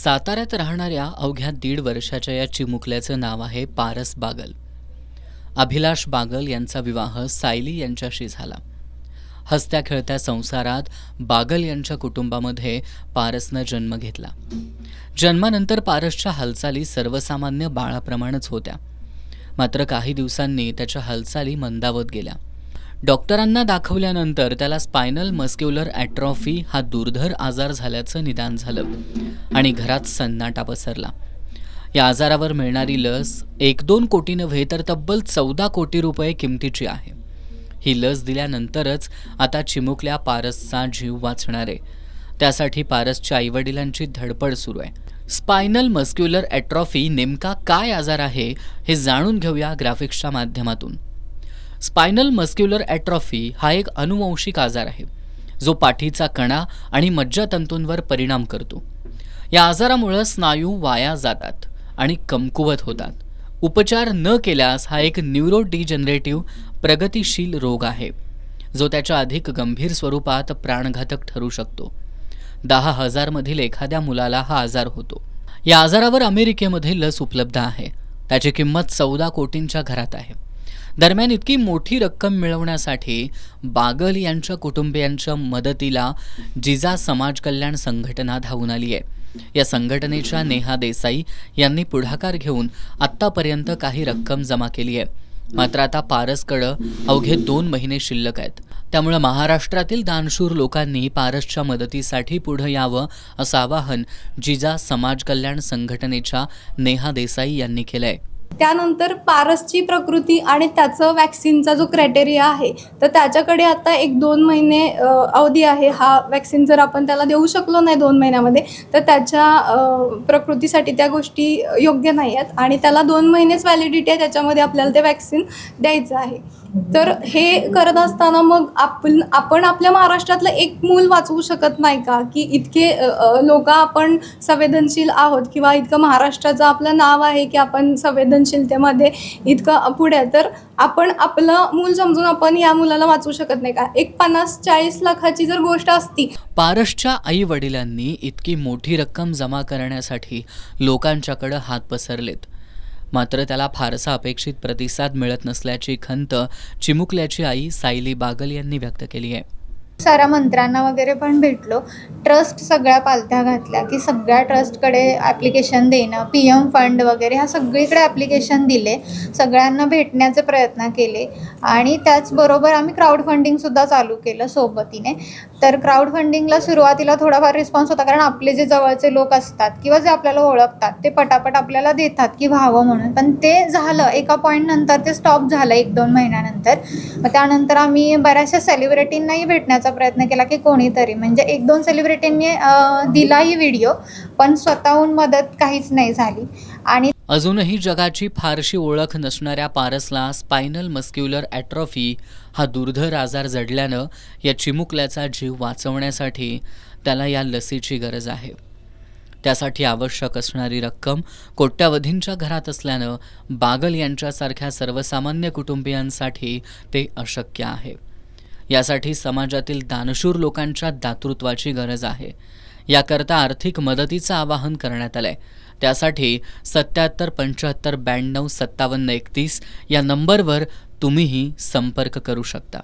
साताऱ्यात राहणाऱ्या अवघ्या 1.5 वर्षाच्या या चिमुकल्याचं नाव आहे पारस बागल. अभिलाष बागल यांचा विवाह सायली यांच्याशी झाला. हसत्या खेळत्या संसारात बागल यांच्या कुटुंबामध्ये पारसनं जन्म घेतला. जन्मानंतर पारसच्या हालचाली सर्वसामान्य बाळाप्रमाणेच होत्या. मात्र काही दिवसांनी त्याच्या हालचाली मंदावत गेल्या. डॉक्टरांना दाखवल्यानंतर त्याला स्पायनल मस्क्युलर ॲट्रॉफी हा दुर्धर आजार झाल्याचं निदान झालं आणि घरात सन्नाटा पसरला. या आजारावर मिळणारी लस 1-2 कोटी नव्हे तर तब्बल 14 कोटी रुपये किमतीची आहे. ही लस दिल्यानंतरच आता चिमुकल्या पारसचा जीव वाचणार आहे. त्यासाठी पारसच्या आईवडिलांची धडपड सुरू आहे. स्पायनल मस्क्युलर ॲट्रॉफी नेमका काय आजार आहे हे जाणून घेऊया ग्राफिक्सच्या माध्यमातून. स्पायनल मस्क्युलर ॲट्रॉफी हा एक अनुवंशिक आजार आहे जो पाठीचा कणा आणि मज्जातंतूंवर परिणाम करतो. या आजारामुळे स्नायू वाया जातात आणि कमकुवत होतात. उपचार न केल्यास हा एक न्यूरोडिजनरेटिव्ह प्रगतिशील रोग आहे जो त्याच्या अधिक गंभीर स्वरूपात प्राणघातक ठरू शकतो. 10,000 मधील एखाद्या मुलाला हा आजार होतो. या आजारावर अमेरिकेमध्ये लस उपलब्ध आहे. त्याची किंमत 14 कोटींच्या घरात आहे. दरम्यान इतकी मोठी रक्कम मिळवण्यासाठी बागल यांच्या कुटुंबियांच्या मदतीला जिजा समाज कल्याण संघटना धावून आली आहे. या संघटनेच्या नेहा देसाई यांनी पुढाकार घेऊन आत्तापर्यंत काही रक्कम जमा केली आहे. मात्र आता पारसकडं अवघे 2 महिने शिल्लक आहेत. त्यामुळे महाराष्ट्रातील दानशूर लोकांनी पारसच्या मदतीसाठी पुढे यावं असं आवाहन जिजा समाज कल्याण संघटनेच्या नेहा देसाई यांनी केलं आहे. त्यानंतर पारसची प्रकृती आणि त्याचं वॅक्सिनचा जो क्रायटेरिया आहे तर त्याच्याकडे आता 1-2 महिने अवधी आहे. हा वॅक्सिन जर आपण त्याला देऊ शकलो नाही 2 महिन्यामध्ये तर त्याच्या प्रकृतीसाठी त्या गोष्टी योग्य नाही आहेत आणि त्याला 2 महिनेच व्हॅलिडिटी आहे. त्याच्यामध्ये आपल्याला ते वॅक्सिन द्यायचं आहे. तर हे करत असताना मग आपण आपल्या महाराष्ट्रातलं एक मूल वाचवू शकत नाही का? की इतके लोक आपण संवेदनशील आहोत किंवा इतकं महाराष्ट्राचं आपलं नाव आहे की आपण संवेदनशीलतेमध्ये इतकं पुढे आहे. तर आपण आपलं मूल समजून आपण या मुलाला वाचवू शकत नाही का? एक 50-40 लाखाची जर गोष्ट असती. पारसच्या आई वडिलांनी इतकी मोठी रक्कम जमा करण्यासाठी लोकांच्याकडे हात पसरलेत. मात्र त्याला फारसा अपेक्षित प्रतिसाद मिळत नसल्याची खंत चिमुकल्याची आई सायली बागल यांनी व्यक्त केली आहे. साऱ्या मंत्र्यांना वगैरे पण भेटलो. ट्रस्ट सगळ्या पालथ्या घातल्या की सगळ्या ट्रस्टकडे ॲप्लिकेशन देणं, PM फंड वगैरे ह्या सगळीकडे ॲप्लिकेशन दिले. सगळ्यांना भेटण्याचे प्रयत्न केले आणि त्याचबरोबर आम्ही क्राऊड फंडिंगसुद्धा चालू केलं सोबतीने. तर क्राऊड फंडिंगला सुरुवातीला थोडाफार रिस्पॉन्स होता कारण आपले जे जवळचे लोक असतात किंवा जे आपल्याला ओळखतात ते पटापट आपल्याला देतात की व्हावं म्हणून. पण ते झालं एका पॉईंटनंतर ते स्टॉप झालं 1-2 महिन्यानंतर. मग त्यानंतर आम्ही बऱ्याचशा सेलिब्रिटींनाही भेटण्याचा प्रयत्न केला की कोणीतरी म्हणजे 1-2 सेलिब्रिटींनी दिलाही व्हिडिओ पण स्वतःहून मदत काहीच नाही झाली. आणि अजूनही जगाची फारशी ओळख नसणाऱ्या पारसला स्पायनल मस्क्युलर ॲट्रॉफी हा दुर्धर आजार जडल्यानं या चिमुकल्याचा जीव वाचवण्यासाठी त्याला या लसीची गरज आहे. त्यासाठी आवश्यक असणारी रक्कम कोट्यावधींच्या घरात असल्यानं बागल यांच्यासारख्या सर्वसामान्य कुटुंबियांसाठी ते अशक्य आहे. यासाठी समाजातील दानशूर लोकांच्या दातृत्वाची गरज आहे. याकरता आर्थिक मदतीचं आवाहन करण्यात आलंय. त्यासाठी 77 75 92 57 31 या नंबरवर तुम्हीही संपर्क करू शकता.